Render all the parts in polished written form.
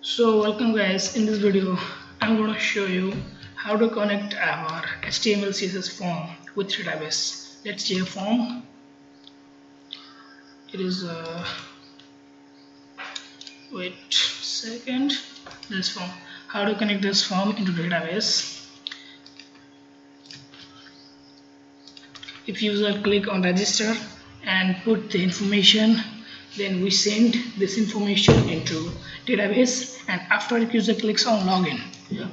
So welcome guys, in this video I'm going to show you how to connect our HTML CSS form with database. Let's see a form. It is wait a second, this form. How to connect this form into database. If user click on register and put the information, then we send this information into database, and after user clicks on login,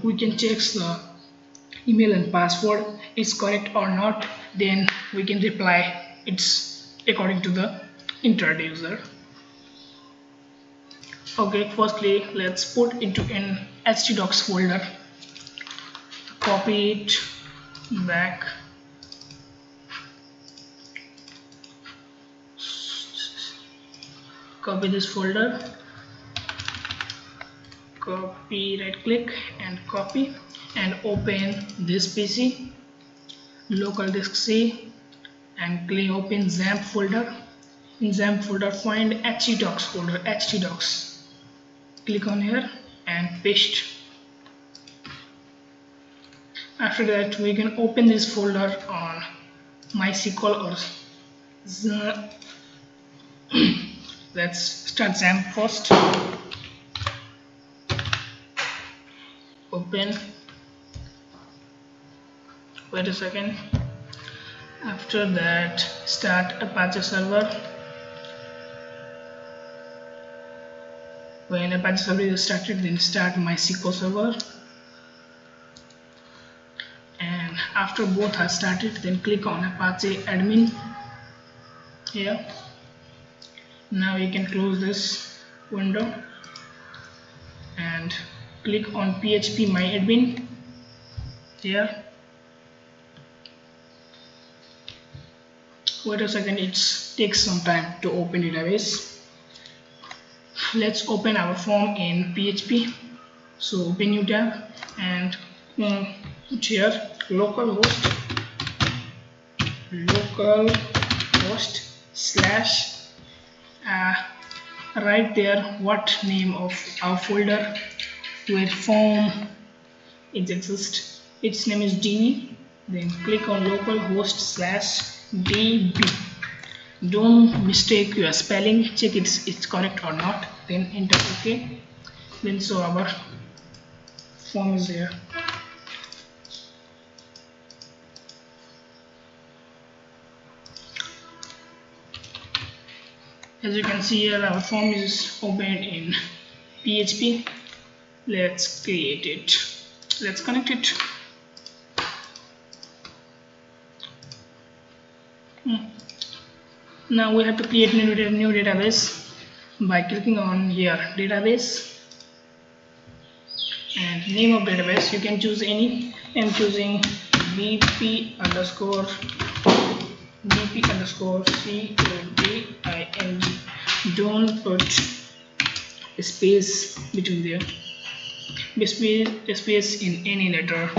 we can check the email and password is correct or not, then we can reply it's according to the entered user. Okay, firstly let's put into an htdocs folder, copy it back, copy this folder, copy, right click and copy, and open this PC, local disk C, and click open XAMPP folder. In XAMPP folder find htdocs folder, htdocs, click on here and paste. After that we can open this folder on MySQL or let's start XAMPP first. Open, wait a second. After that start Apache server. When Apache server is started, then start MySQL server, and after both are started, then click on Apache admin here. Now you can close this window and click on PHP MyAdmin here. Wait a second, it takes some time to open database. Let's open our form in PHP. So open new tab and put here localhost slash write there what name of our folder where form it exists. Its name is db. Then click on localhost slash db. Don't mistake your spelling, check it's correct or not, then enter OK. Then so our form is here. As you can see here, our form is opened in PHP. Let's create it. Let's connect it. Now we have to create new database by clicking on here database, and name of database you can choose any. I'm choosing bp underscore coding. Don't put a space between there, a space in any letter.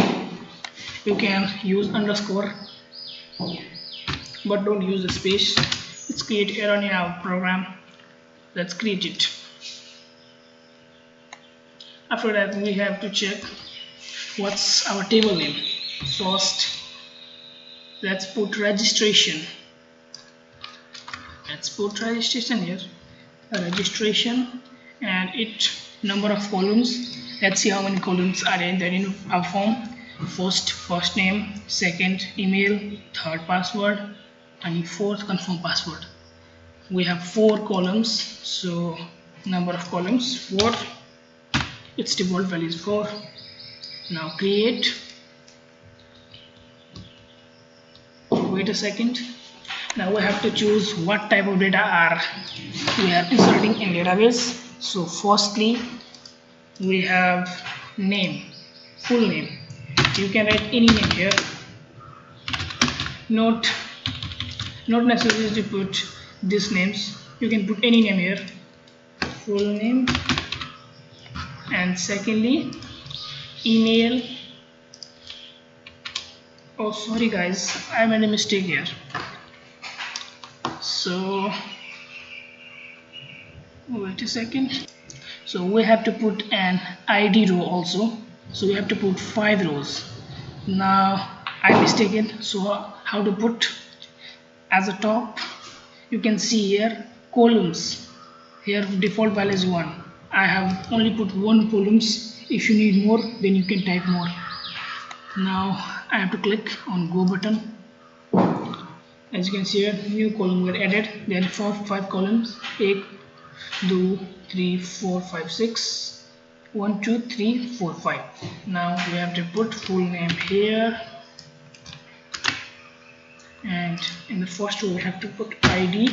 You can use underscore but don't use the space. Let's create error in our program. Let's create it. After that we have to check what's our table name. First let's put registration. Let's put registration here, registration, and it number of columns. Let's see how many columns are in our form. First name, second email, third password, and fourth confirm password. We have 4 columns, so number of columns 4. Its default value is 4. Now create. Wait a second. Now we have to choose what type of data we are inserting in database. So firstly we have name, full name. You can write any name here. Not necessary to put these names. You can put any name here, full name. And secondly email. Oh sorry guys, I made a mistake here. So wait a second. So we have to put an ID row also, so we have to put 5 rows. Now I mistaken, so how to put? As a top, you can see here columns. Here default value is 1. I have only put 1 columns. If you need more, then you can type more. Now I have to click on go button. As you can see here, new column were added. There are 5 columns. 1, 2, 3, 4, 5, 6. 1, 2, 3, 4, 5. Now we have to put full name here, and in the first row we have to put ID,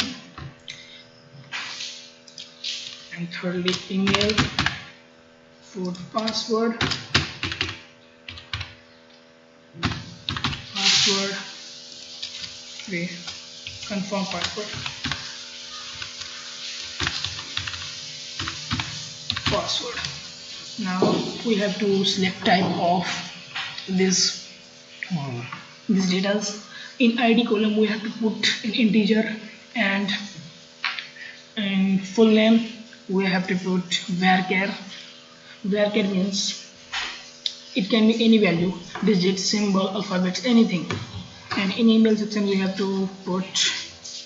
and thirdly email, fourth password, confirm password, Now we have to select type of this data. In ID column we have to put an integer, and in full name we have to put varchar. Varchar means it can be any value, digit, symbol, alphabets, anything. And in email section we have to put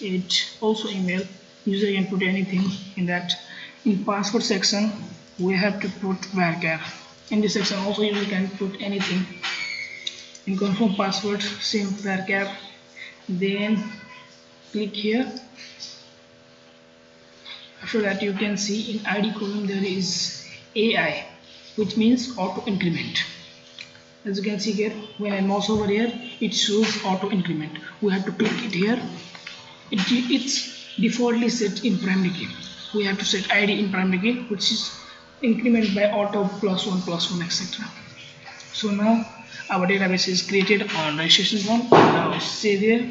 it also email. User can put anything in that. In password section we have to put varchar. In this section also you can put anything. In confirm password, same varchar. Then click here. After that you can see in ID column there is AI, which means auto increment. As you can see here, when I mouse over here, it shows auto increment. We have to click it here. It's defaultly set in primary key. We have to set ID in primary key, which is increment by auto +1 etc. So now our database is created on registration form. Now save here.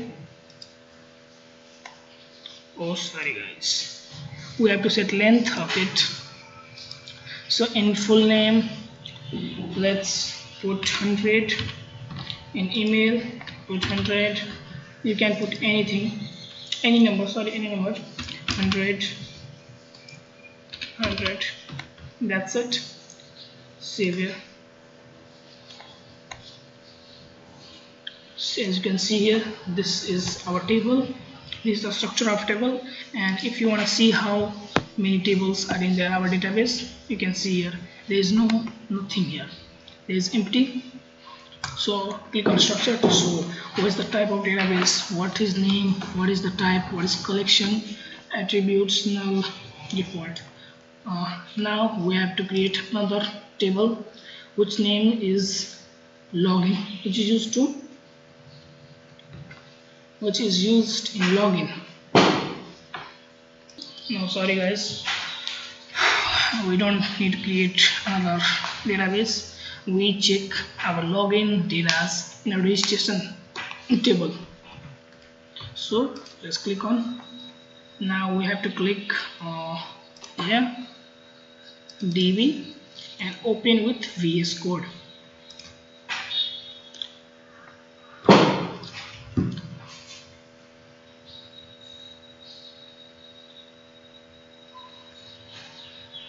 Oh sorry guys, we have to set length of it. So in full name let's put 100. In email put 100. You can put anything, any number, 100. That's it. Save here. So as you can see here, this is our table. This is the structure of table, and if you want to see how many tables are in our database, you can see here there is nothing here. There is empty. So click on structure to show what is the type of database, what is name, what is the type, what is collection, attributes, null, default. Now we have to create another table which name is login, which is used in login. No, sorry guys, we don't need to create another database. We check our login data in a registration table. So let's click on. Now we have to click here db and open with VS Code.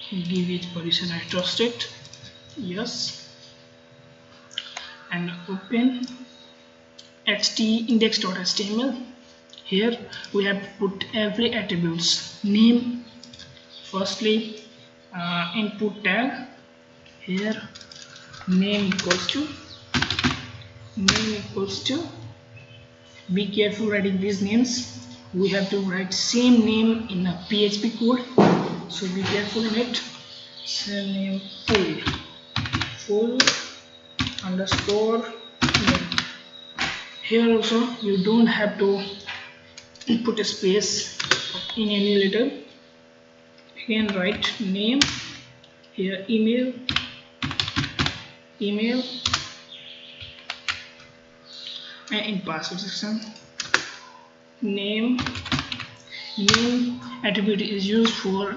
Give it permission, I trust it. Yes. And open index.html. Here we have to put every attributes. Name, firstly input tag. Here name equals to. Be careful writing these names. We have to write same name in a PHP code, so be careful in it. Same name full underscore name. Here also you don't have to put a space in any letter. Again write name. Here email, and in password section name attribute is used for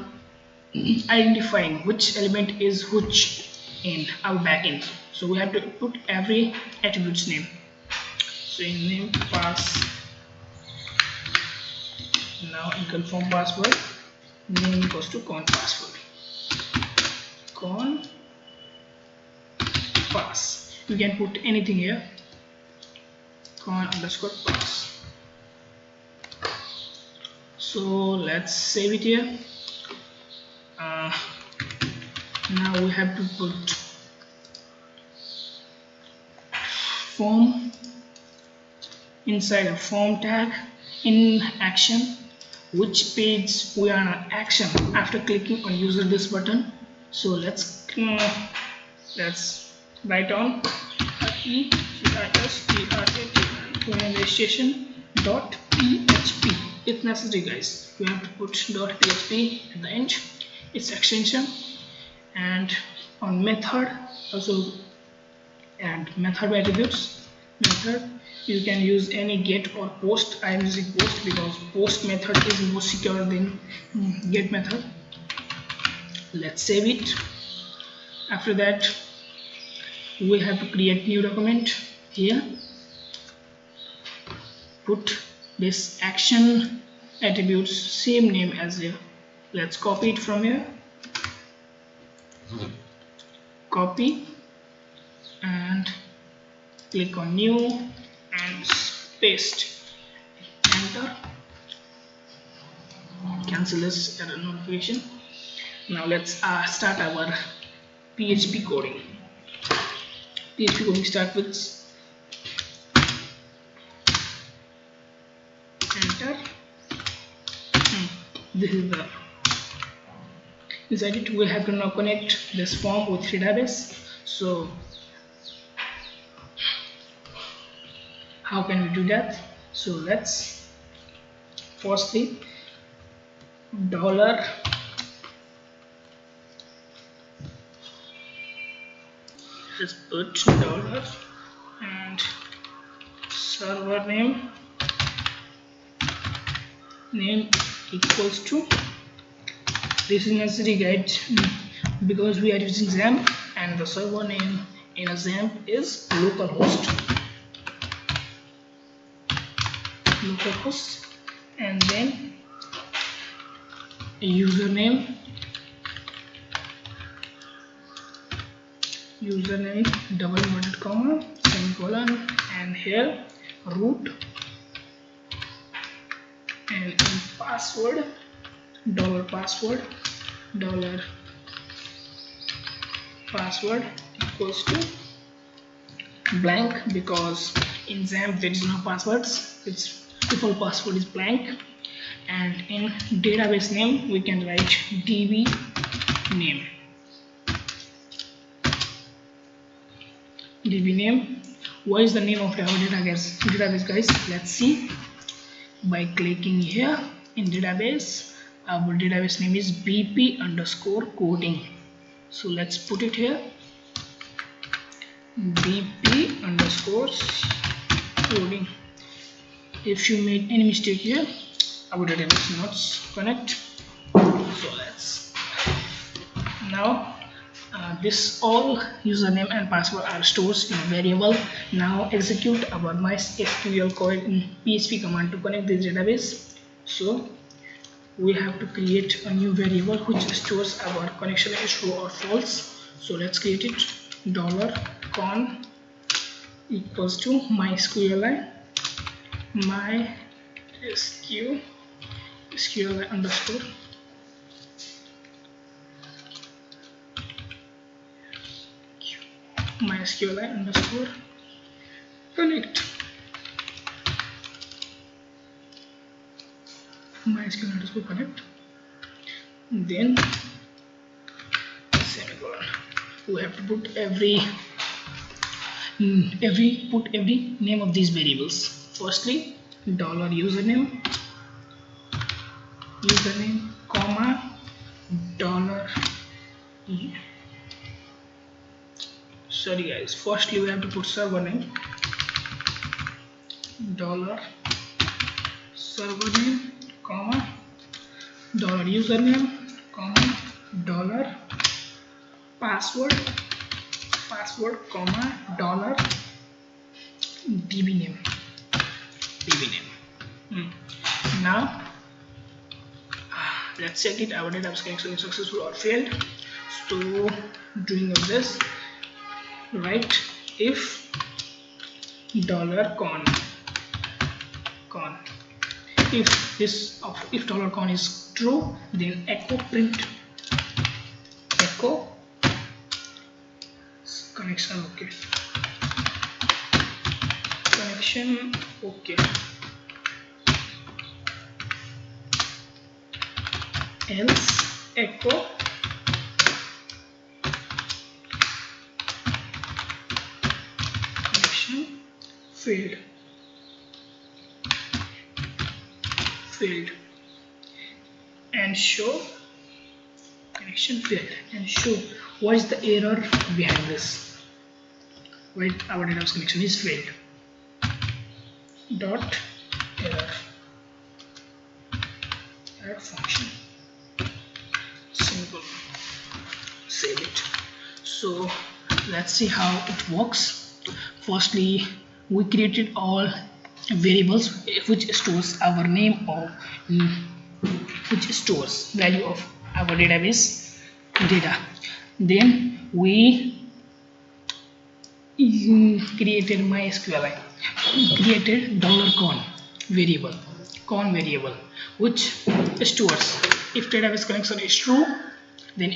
identifying which element is which in our backend. So we have to put every attribute's name. So in name pass. Now in confirm password, name equals to con password. con pass. You can put anything here, con underscore pass. So let's save it here. Now we have to put form inside a form tag in action, which page we are on action after clicking on user this button. So let's write on registration dot php. It's necessary, guys. We have to put .php at the end, its extension, and on method also, and method attributes. Method, you can use any get or post. I am using post because post method is more secure than get method. Let's save it. After that, we have to create new document here. Put this action attributes same name as here. Let's copy it from here. Copy and click on new and paste. Enter. Cancel this error notification. Now let's start our PHP coding. PHP coding start with enter. This is the inside it. We have to now connect this form with database. So how can we do that? So let's firstly dollar let's put dollar and server name equals to, this is necessary, guys, because we are using XAMPP and the server name in a XAMPP is localhost, and then username double inverted comma semicolon, and here root, and in password dollar password equals to blank, because in XAMPP there is no passwords, its default password is blank. And in database name we can write db name. What is the name of our database, guys? Let's see. By clicking here in database, our database name is bp underscore coding. So let's put it here, bp underscore coding. If you made any mistake here, our database not connect. So let's now this all username and password are stored in a variable. Now execute our MySQL code in PHP command to connect this database. So we have to create a new variable which stores our connection is true or false. So let's create it. $con equals to MySQL underscore MySQL underscore connect. MySQL underscore connect. Then semicolon. We have to put every name of these variables. Firstly, username, comma, dollar. Sorry guys, firstly we have to put server name, dollar server name, comma, dollar username, comma, dollar password, comma, dollar db name. Now let's check it, our database connection is successful or failed. So doing of this, write if $con, if $con is true, then echo print echo connection okay, connection okay, else echo connection failed, and show connection failed, and show what is the error behind this, why our database connection is failed. Dot error function, simple, save it. So let's see how it works. Firstly, we created all variables which stores our name or which stores value of our database data. Then we created MySQL, created $con variable which stores if database connection is true, then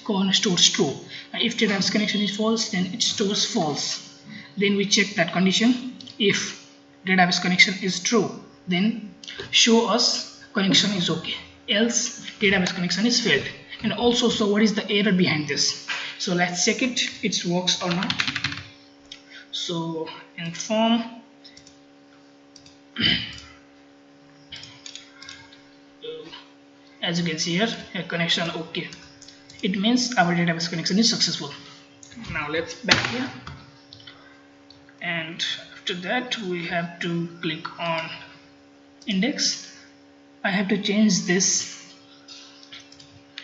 con stores true, and if database connection is false, then it stores false. Then we check that condition. If database connection is true, then show us connection is okay, else database connection is failed. And also, so what is the error behind this? So let's check it works or not. So inform as you can see here, a connection okay, it means our database connection is successful. Now let's back here, and after that we have to click on index. I have to change this,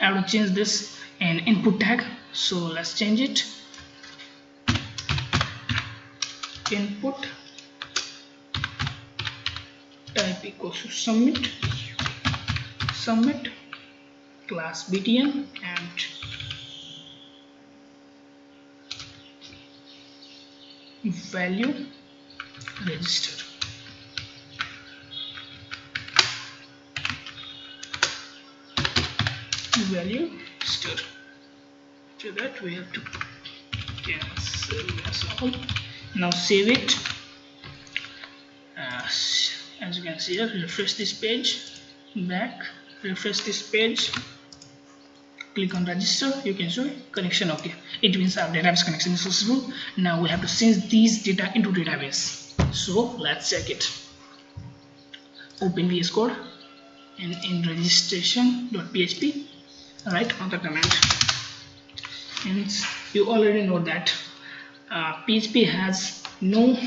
in input tag, so let's change it. Input type equals to submit class btn and value register. Value register. To that we have to cancel this all. Now save it. As you can see here, refresh this page, back, refresh this page, click on register, you can show connection okay, it means our database connection is successful. Now we have to change these data into database, so let's check it. Open VS Code and in registration.php, write on the command. And you already know that PHP has no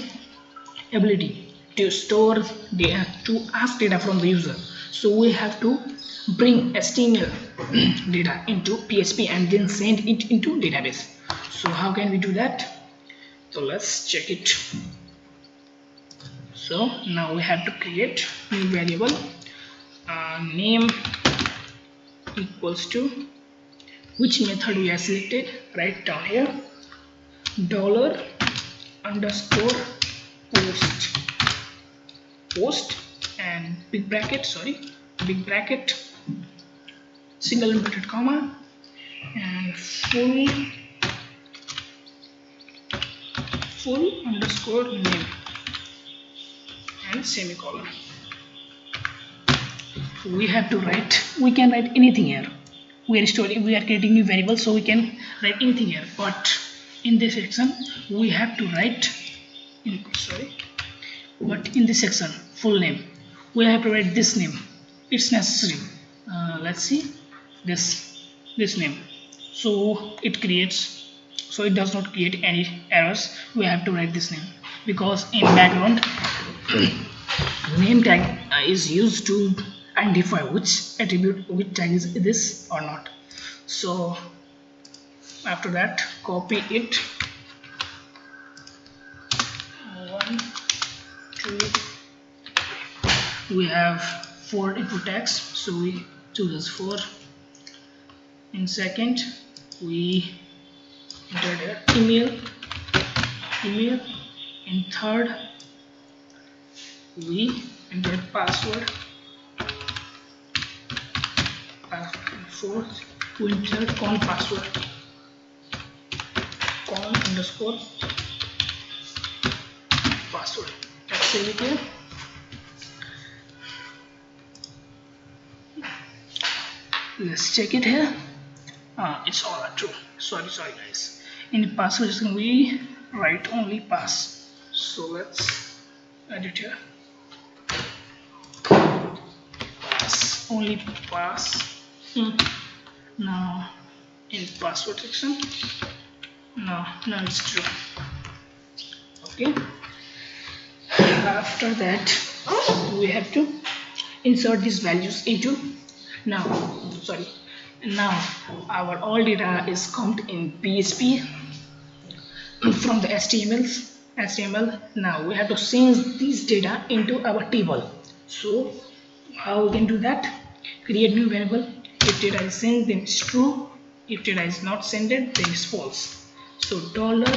ability to store data, to ask data from the user, so we have to bring HTML data into PHP and then send it into database. So how can we do that? So let's check it. So now we have to create new variable, name equals to which method we have selected, write down here, $_post and big bracket, single inverted comma, and full underscore name and semicolon. We have to write, we can write anything here. We are creating new variable, so we can write anything here, but in this section we have to write in this section full name we have to write this name, it's necessary. Let's see this name, so it does not create any errors. We have to write this name because in background name tag is used to identify which attribute, which tag is this or not. So after that, copy it, 1 2, we have 4 input tags, so we choose 4. In second we entered here email. In third, we entered password. Fourth, we entered con password. Con underscore password. Let's save it here. Let's check it here. It's all true. Sorry guys. In the password we write only pass. So let's edit here. Pass, only pass. Now in password section. Now it's true. Okay. After that we have to insert these values into now our all data is comed in PHP from the HTML. Now we have to change these data into our table. So how we can do that? Create new variable. If data is sent, then it's true. If data is not sent, then it's false. So dollar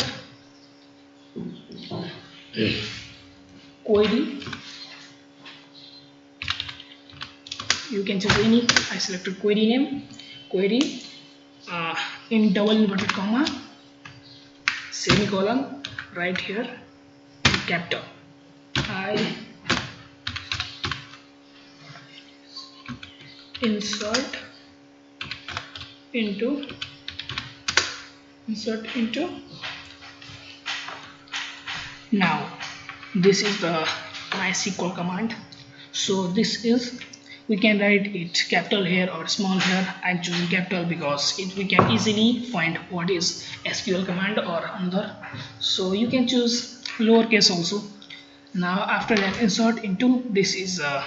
query, you can choose any. I selected query name. Query in double inverted comma, semicolon, right here, capital I insert into now this is the MySQL command. So this is, we can write it capital here or small here. I'm choosing capital because we can easily find what is SQL command or another. So you can choose lowercase also. Now after that, insert into, this is a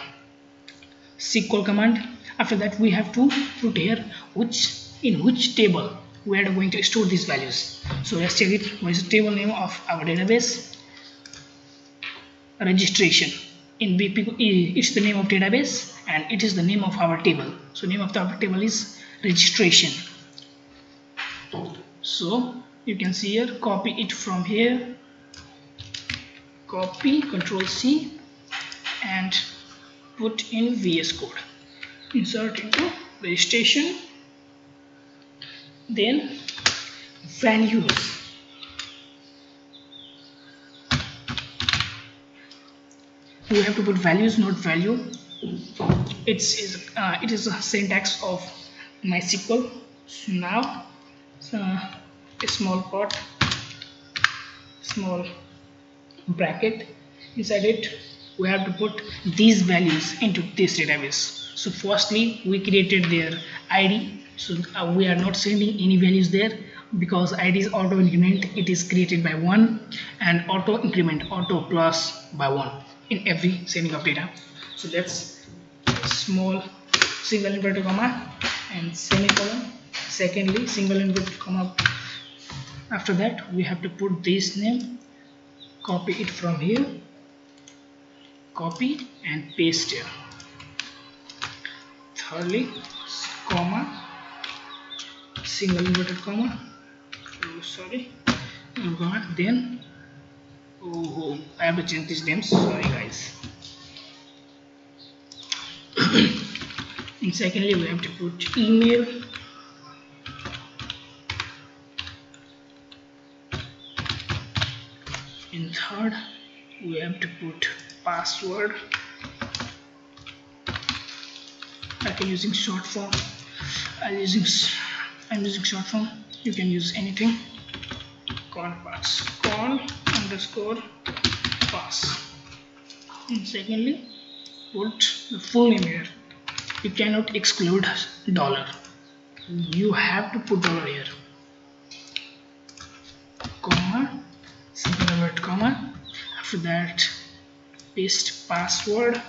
SQL command. After that we have to put here in which table we are going to store these values. So let's check it. What is the table name of our database? Registration. In BP, it's the name of database and it is the name of our table. So name of the table is registration. So you can see here, copy it from here, copy, Control C, and put in VS Code. Insert into registration. Then values. We have to put values, not value. It is a syntax of MySQL. So now a small quote, small bracket, inside it we have to put these values into this database. So firstly we created their ID. So we are not sending any values there because ID is auto increment. It is created by 1 and auto increment, auto plus by 1 in every sending of data. So that's small single inverted comma and semicolon. Secondly, single inverted comma. After that we have to put this name, copy it from here, copy and paste here. Thirdly, comma, single inverted comma, then I have to change these names, sorry guys. And secondly we have to put email, in third we have to put password. I can using short form. I'm using short form. You can use anything. Con underscore pass. And secondly, put the full name here. You cannot exclude dollar. You have to put dollar here. Comma, single inverted comma. After that, paste password.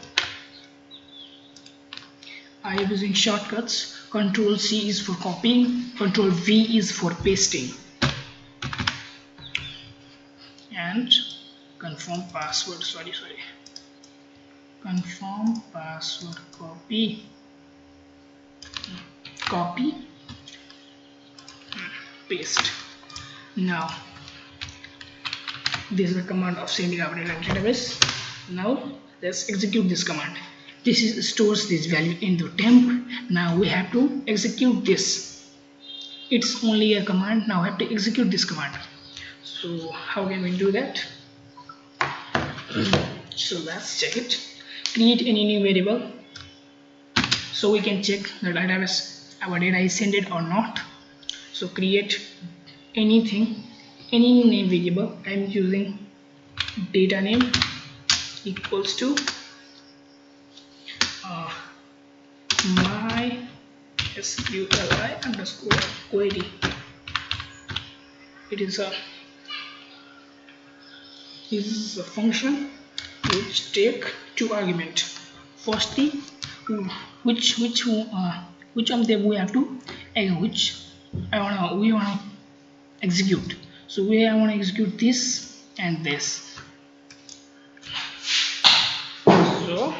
I am using shortcuts. Control C is for copying, Control V is for pasting, and confirm password. Confirm password. Copy. paste. Now this is the command of sending our data database. Now let's execute this command. This is stores this value into temp. Now we have to execute this. It's only a command. Now I have to execute this command. So how can we do that? So let's check it. Create any new variable so we can check the database, our data is sent or not. So create anything, any name variable. I am using data name equals to MySQL underscore query. It is a function which take two arguments. Firstly, which of them we have to we wanna execute. So I wanna execute this and this. So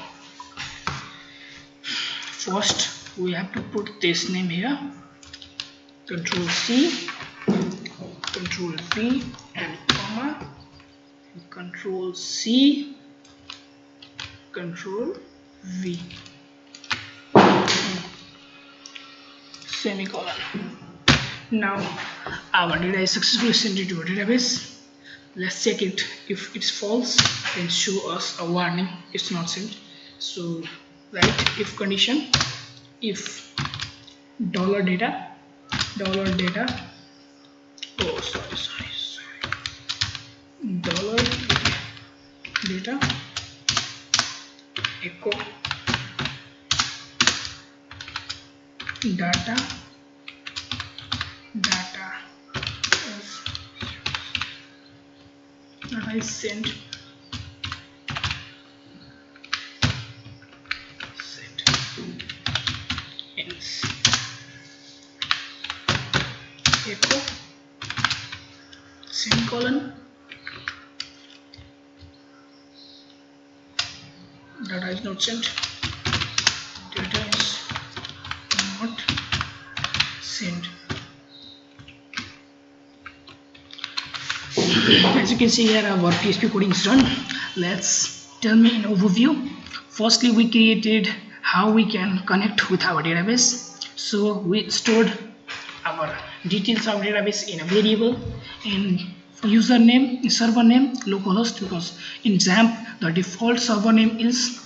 first we have to put this name here. Control C, Control V, and comma. Control C, Control V, semicolon. Now our data is successfully sent into a database. Let's check it. If it's false, then show us a warning it's not sent. So write if condition, if $data, oh sorry, $data echo data is sent else echo semicolon data is not sent, data is not sent. As you can see here, our PHP coding is done. Let's tell me an overview. Firstly, we created how we can connect with our database. So we stored our details of database in a variable, in username, server name, localhost, because in XAMPP the default server name is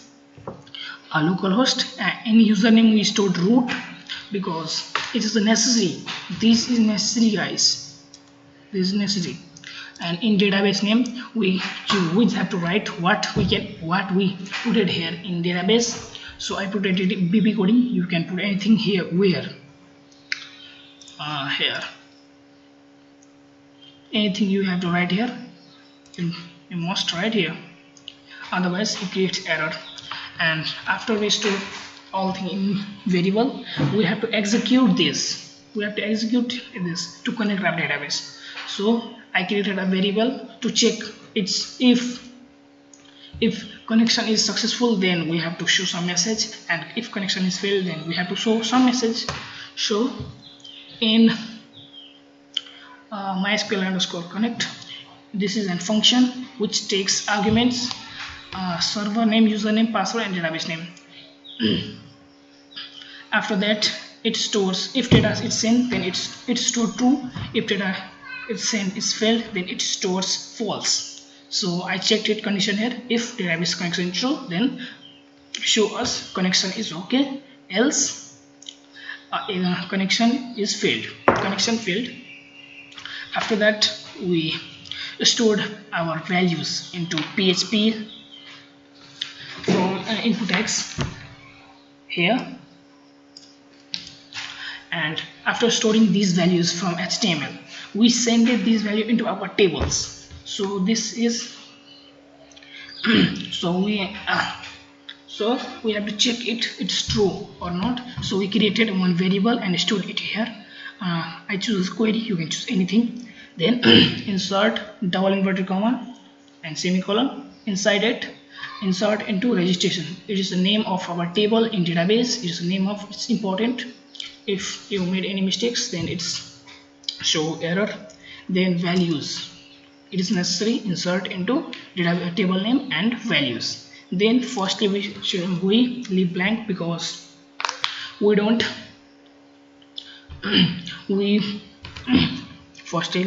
a localhost, and in username we stored root because it is a necessary. This is necessary, guys. This is necessary. And in database name we have to write what we put it here in database. So I put it in BB coding. You can put anything here. Where here, anything you have to write here, you must write here, otherwise it creates error. And after we store all thing in variable, we have to execute this. We have to execute this to connect our database. So I created a variable to check its if connection is successful, then we have to show some message, and if connection is failed, then we have to show some message. So in MySQL underscore connect, this is a function which takes arguments, server name, username, password, and database name. After that, it stores if data is sent, then it's stored true. If data is sent is failed, then it stores false. So I checked it condition here. If database connection is true, then show us connection is okay, else connection is failed. Connection failed. After that, we stored our values into PHP from input text here, and after storing these values from HTML, we send these values into our tables. So this is so we have to check it's true or not. So we created one variable and stored it here. I choose query, you can choose anything. Then insert double inverted comma and semicolon. Inside it, insert into registration. It is the name of our table in database. It is the name of, it's important. If you made any mistakes, then it's show error. Then values, it is necessary insert into data table name and values. Then firstly we leave blank because we don't we firstly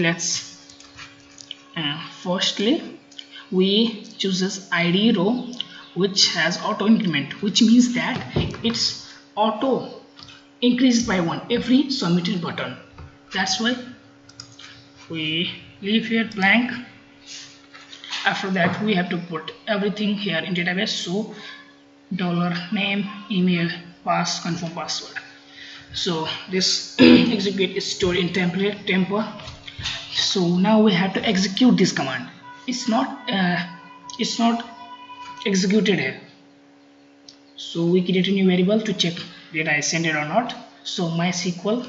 we choose this id row which has auto increment, which means that it's auto increased by 1 every submitted button. That's why we leave here blank. After that we have to put everything here in database, so $name, email, confirm password. So this execute is stored in template temper. So now we have to execute this command. It's not executed here, so we create a new variable to check data is sent or not. So MySQL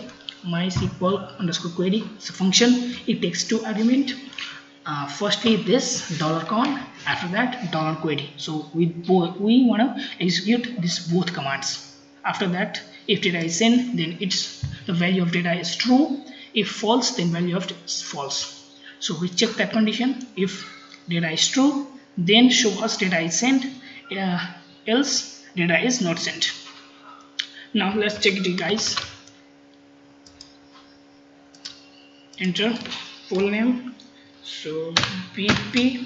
underscore query is a function. It takes two arguments. Firstly this $con, after that $query. So we want to execute these both commands. After that, if data is sent, then the value of data is true. If false, then value of is false. So we check that condition. If data is true, then show us data is sent, else data is not sent. Now let's check it, guys. Enter full name, so BP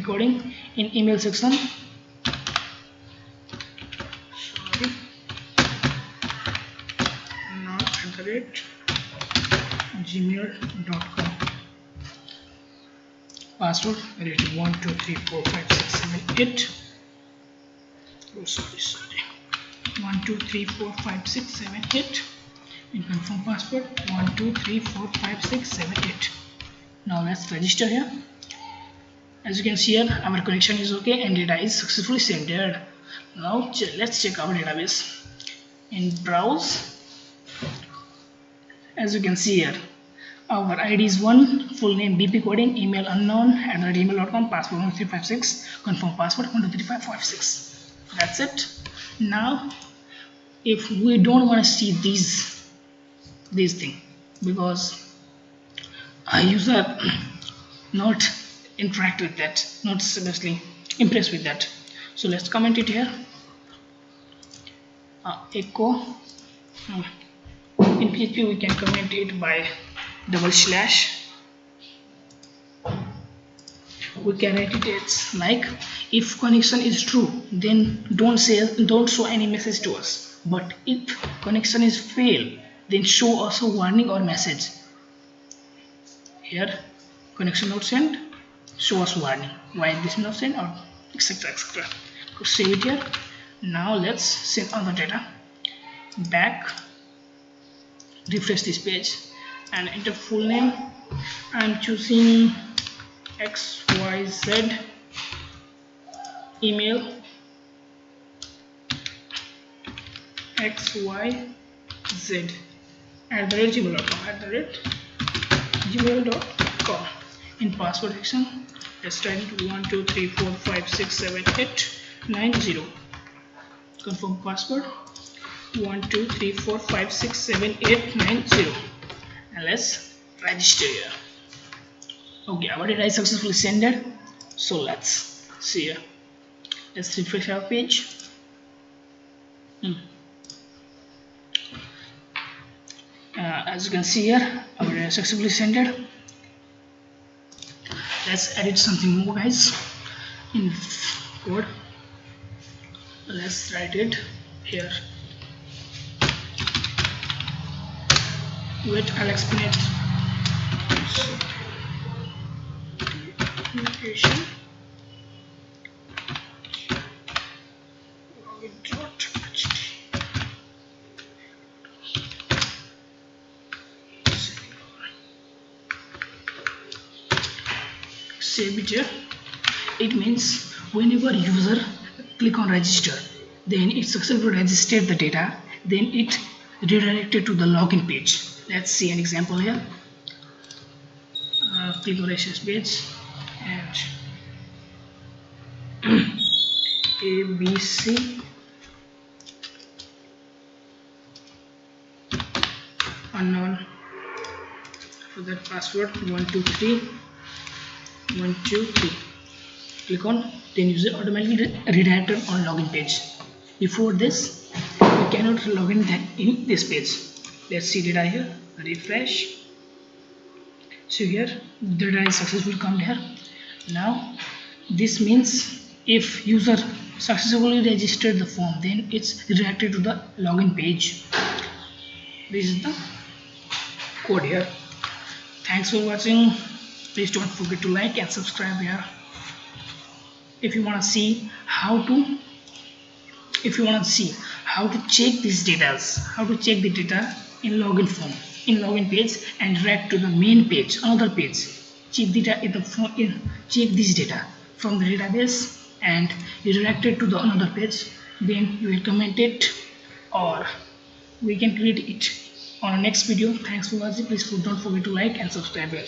coding. In email section, gmail.com. Password 1 2 3 4 5 6 7 8. Oh, sorry. 1 2 3 4 5 6 7 8. And confirm password 1 2 3 4 5 6 7 8. Now let's register here. As you can see here, our connection is okay and data is successfully centered. Now let's check our database. In browse, as you can see here, our ID is 1, full name BP coding, email unknown, @gmail.com, password 1356, confirm password 123556. That's it. Now if we don't want to see these thing, because a user not interact with that, not seriously impressed with that, so let's comment it here. Echo, in PHP we can comment it by /. We can write it as like, if connection is true, then don't show any message to us, but if connection is fail, then show us a warning or message. Here connection not sent, show us warning why this is not sent, or etc. So save it here. Now let's send all the data back, refresh this page and enter full name. I'm choosing XYZ, email XYZ @gmail.com. In password section, let's type it 1 2 3 4 5 6 7 8 9 0. Confirm password 1 2 3 4 5 6 7 8 9 0, and let's register here. Okay, our data is successfully sent. So let's see here. Let's refresh our page. As you can see here, our data is successfully sent. Let's edit something more, guys, in code. Let's write it here. Wait, I'll explain it. Location save it here. It means whenever user click on register, then it successfully registered the data, then it redirected to the login page. Let's see an example here. Click on register page and ABC unknown. For that password 123 123. Click on, then user automatically redirected on login page. Before this, we cannot log in that in this page. Let's see data here. Refresh. So here data is successfully come here. Now this means if user successfully registered the form, then it's redirected to the login page. This is the code here. Thanks for watching. Please don't forget to like and subscribe here. If you want to see how to check these data, how to check the data in login form, in login page, and direct to the main page, another page. Check data in the form, check this data from the database and you direct it to the another page. Then you will comment it, or we can create it on our next video. Thanks for watching. Please don't forget to like and subscribe here.